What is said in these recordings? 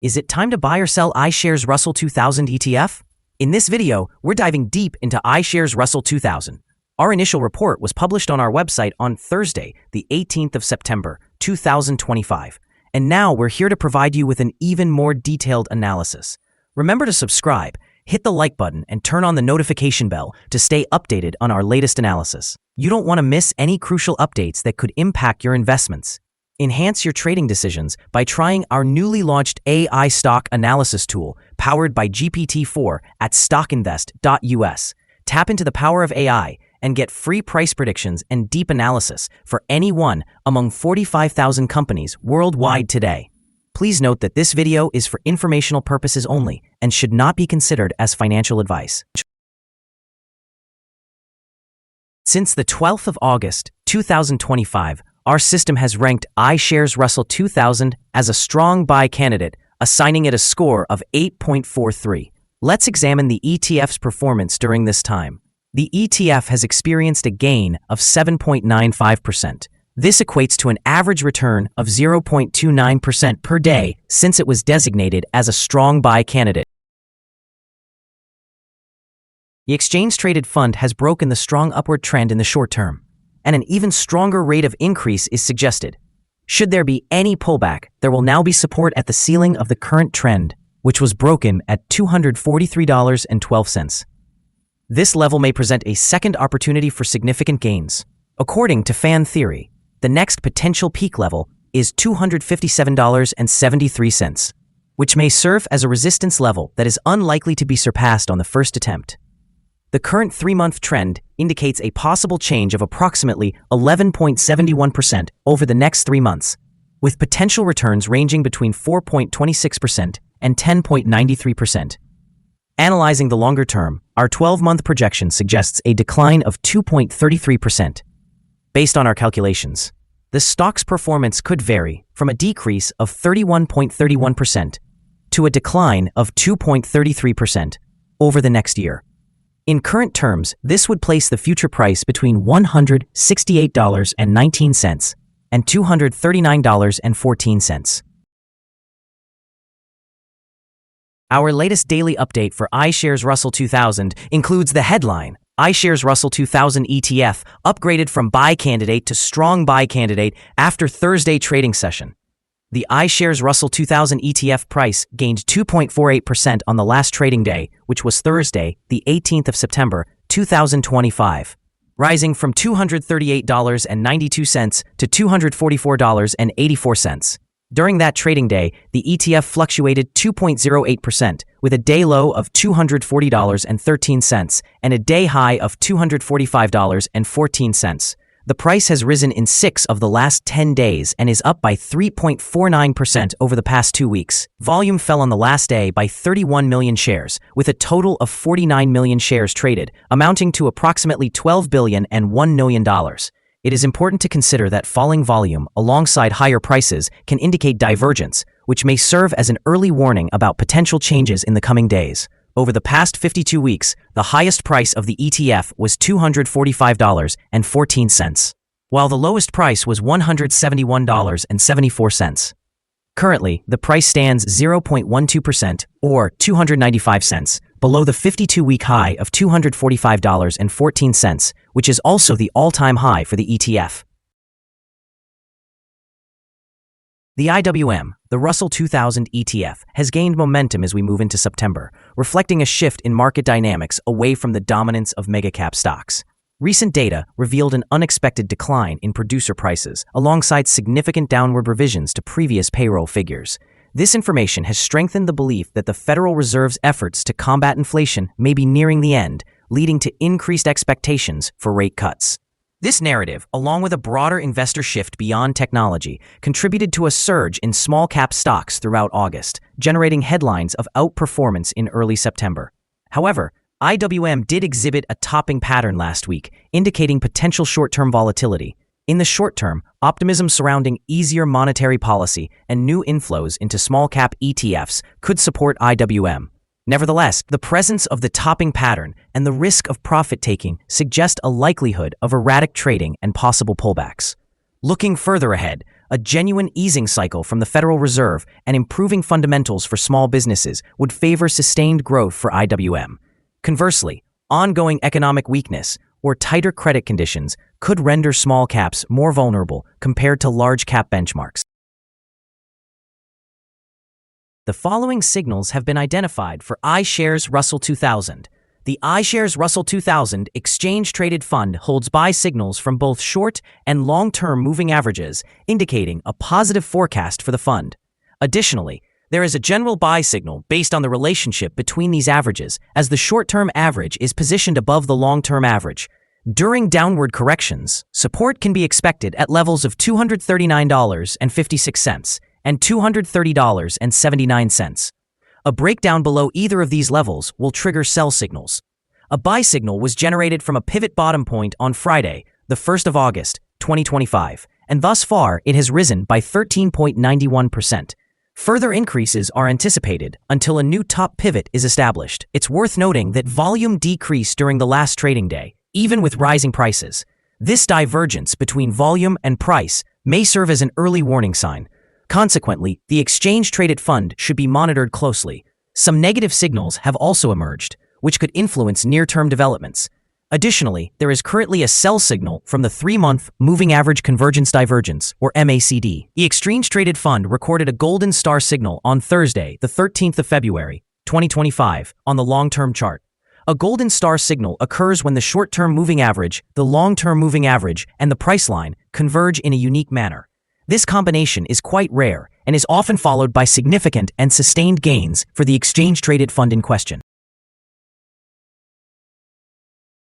Is it time to buy or sell iShares Russell 2000 ETF? In this video, we're diving deep into iShares Russell 2000. Our initial report was published on our website on Thursday, the 18th of September, 2025. And now we're here to provide you with an even more detailed analysis. Remember to subscribe, hit the like button, and turn on the notification bell to stay updated on our latest analysis. You don't want to miss any crucial updates that could impact your investments. Enhance your trading decisions by trying our newly launched AI stock analysis tool powered by GPT-4 at StockInvest.us. Tap into the power of AI and get free price predictions and deep analysis for any one among 45,000 companies worldwide today. Please note that this video is for informational purposes only and should not be considered as financial advice. Since the 12th of August, 2025, our system has ranked iShares Russell 2000 as a strong buy candidate, assigning it a score of 8.43. Let's examine the ETF's performance during this time. The ETF has experienced a gain of 7.95%. This equates to an average return of 0.29% per day since it was designated as a strong buy candidate. The exchange-traded fund has broken the strong upward trend in the short term, and an even stronger rate of increase is suggested. Should there be any pullback, there will now be support at the ceiling of the current trend, which was broken at $243.12. This level may present a second opportunity for significant gains. According to fan theory, the next potential peak level is $257.73, which may serve as a resistance level that is unlikely to be surpassed on the first attempt. The current 3-month trend indicates a possible change of approximately 11.71% over the next 3 months, with potential returns ranging between 4.26% and 10.93%. Analyzing the longer term, our 12-month projection suggests a decline of 2.33%. Based on our calculations, the stock's performance could vary from a decrease of 31.31% to a decline of 2.33% over the next year. In current terms, this would place the future price between $168.19 and $239.14. Our latest daily update for iShares Russell 2000 includes the headline: iShares Russell 2000 ETF upgraded from buy candidate to strong buy candidate after Thursday trading session. The iShares Russell 2000 ETF price gained 2.48% on the last trading day, which was Thursday, the 18th of September, 2025, rising from $238.92 to $244.84. During that trading day, the ETF fluctuated 2.08%, with a day low of $240.13 and a day high of $245.14. The price has risen in 6 of the last 10 days and is up by 3.49% over the past 2 weeks. Volume fell on the last day by 31 million shares, with a total of 49 million shares traded, amounting to approximately $12.01 billion. It is important to consider that falling volume alongside higher prices can indicate divergence, which may serve as an early warning about potential changes in the coming days. Over the past 52 weeks, the highest price of the ETF was $245.14, while the lowest price was $171.74. Currently, the price stands 0.12% or 295 cents below the 52-week high of $245.14, which is also the all-time high for the ETF. The IWM, the Russell 2000 ETF, has gained momentum as we move into September, reflecting a shift in market dynamics away from the dominance of mega-cap stocks. Recent data revealed an unexpected decline in producer prices, alongside significant downward revisions to previous payroll figures. This information has strengthened the belief that the Federal Reserve's efforts to combat inflation may be nearing the end, leading to increased expectations for rate cuts. This narrative, along with a broader investor shift beyond technology, contributed to a surge in small-cap stocks throughout August, generating headlines of outperformance in early September. However, IWM did exhibit a topping pattern last week, indicating potential short-term volatility. In the short term, optimism surrounding easier monetary policy and new inflows into small-cap ETFs could support IWM. Nevertheless, the presence of the topping pattern and the risk of profit-taking suggest a likelihood of erratic trading and possible pullbacks. Looking further ahead, a genuine easing cycle from the Federal Reserve and improving fundamentals for small businesses would favor sustained growth for IWM. Conversely, ongoing economic weakness or tighter credit conditions could render small caps more vulnerable compared to large cap benchmarks. The following signals have been identified for iShares Russell 2000. The iShares Russell 2000 exchange-traded fund holds buy signals from both short and long-term moving averages, indicating a positive forecast for the fund. Additionally, there is a general buy signal based on the relationship between these averages, as the short-term average is positioned above the long-term average. During downward corrections, support can be expected at levels of $239.56 and $230.79. A breakdown below either of these levels will trigger sell signals. A buy signal was generated from a pivot bottom point on Friday, the 1st of August, 2025, and thus far it has risen by 13.91%. Further increases are anticipated until a new top pivot is established. It's worth noting that volume decreased during the last trading day, even with rising prices. This divergence between volume and price may serve as an early warning sign. Consequently, the exchange-traded fund should be monitored closely. Some negative signals have also emerged, which could influence near-term developments. Additionally, there is currently a sell signal from the 3-month Moving Average Convergence Divergence, or MACD. The exchange-traded fund recorded a golden star signal on Thursday, the 13th of February, 2025, on the long-term chart. A golden star signal occurs when the short-term moving average, the long-term moving average, and the price line converge in a unique manner. This combination is quite rare and is often followed by significant and sustained gains for the exchange-traded fund in question.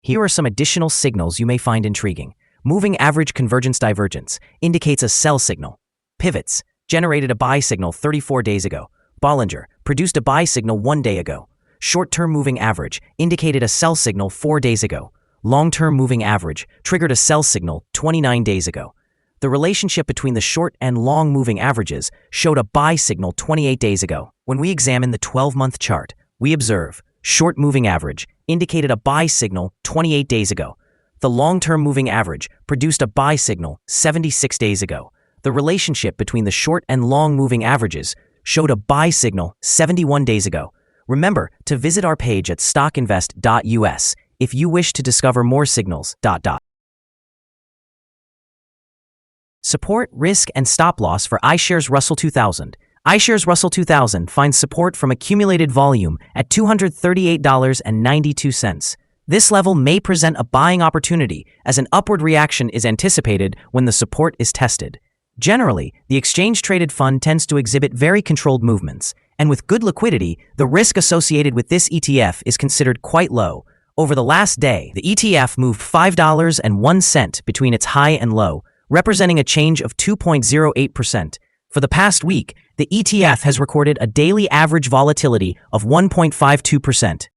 Here are some additional signals you may find intriguing. Moving average convergence divergence indicates a sell signal. Pivots generated a buy signal 34 days ago. Bollinger produced a buy signal 1 day ago. Short-term moving average indicated a sell signal 4 days ago. Long-term moving average triggered a sell signal 29 days ago. The relationship between the short and long moving averages showed a buy signal 28 days ago. When we examine the 12-month chart, we observe short moving average indicated a buy signal 28 days ago. The long-term moving average produced a buy signal 76 days ago. The relationship between the short and long moving averages showed a buy signal 71 days ago. Remember to visit our page at StockInvest.us if you wish to discover more signals. Support, risk, and stop loss for iShares Russell 2000. iShares Russell 2000 finds support from accumulated volume at $238.92. This level may present a buying opportunity as an upward reaction is anticipated when the support is tested. Generally, the exchange-traded fund tends to exhibit very controlled movements, and with good liquidity, the risk associated with this ETF is considered quite low. Over the last day, the ETF moved $5.01 between its high and low, representing a change of 2.08%. For the past week, the ETF has recorded a daily average volatility of 1.52%.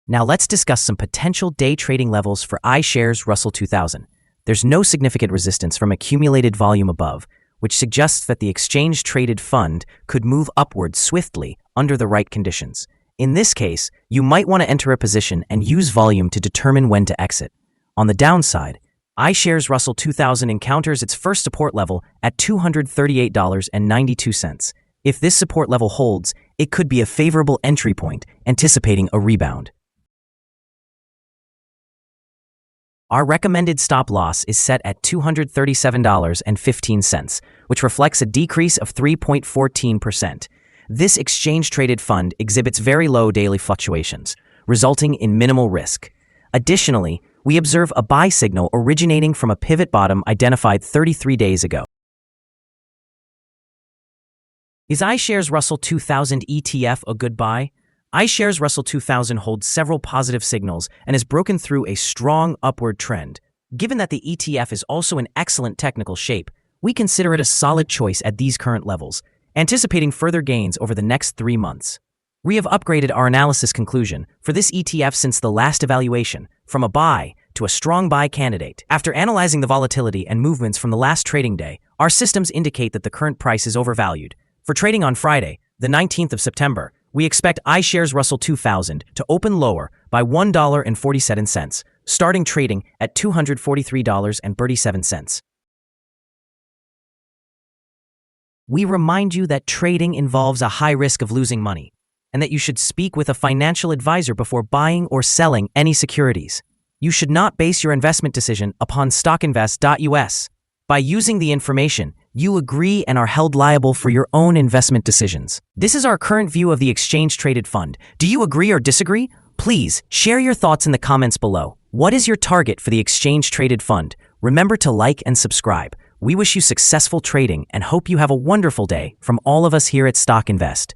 Now let's discuss some potential day trading levels for iShares Russell 2000. There's no significant resistance from accumulated volume above, which suggests that the exchange-traded fund could move upward swiftly under the right conditions. In this case, you might want to enter a position and use volume to determine when to exit. On the downside, iShares Russell 2000 encounters its first support level at $238.92. If this support level holds, it could be a favorable entry point, anticipating a rebound. Our recommended stop loss is set at $237.15, which reflects a decrease of 3.14%. This exchange-traded fund exhibits very low daily fluctuations, resulting in minimal risk. Additionally, we observe a buy signal originating from a pivot bottom identified 33 days ago. Is iShares Russell 2000 ETF a good buy? iShares Russell 2000 holds several positive signals and has broken through a strong upward trend. Given that the ETF is also in excellent technical shape, we consider it a solid choice at these current levels, anticipating further gains over the next 3 months. We have upgraded our analysis conclusion for this ETF since the last evaluation from a buy to a strong buy candidate. After analyzing the volatility and movements from the last trading day, our systems indicate that the current price is overvalued. For trading on Friday, the 19th of September, we expect iShares Russell 2000 to open lower by $1.47, starting trading at $243.37. We remind you that trading involves a high risk of losing money, and that you should speak with a financial advisor before buying or selling any securities. You should not base your investment decision upon StockInvest.us. By using the information, you agree and are held liable for your own investment decisions. This is our current view of the exchange-traded fund. Do you agree or disagree? Please share your thoughts in the comments below. What is your target for the exchange-traded fund? Remember to like and subscribe. We wish you successful trading and hope you have a wonderful day from all of us here at Stock Invest.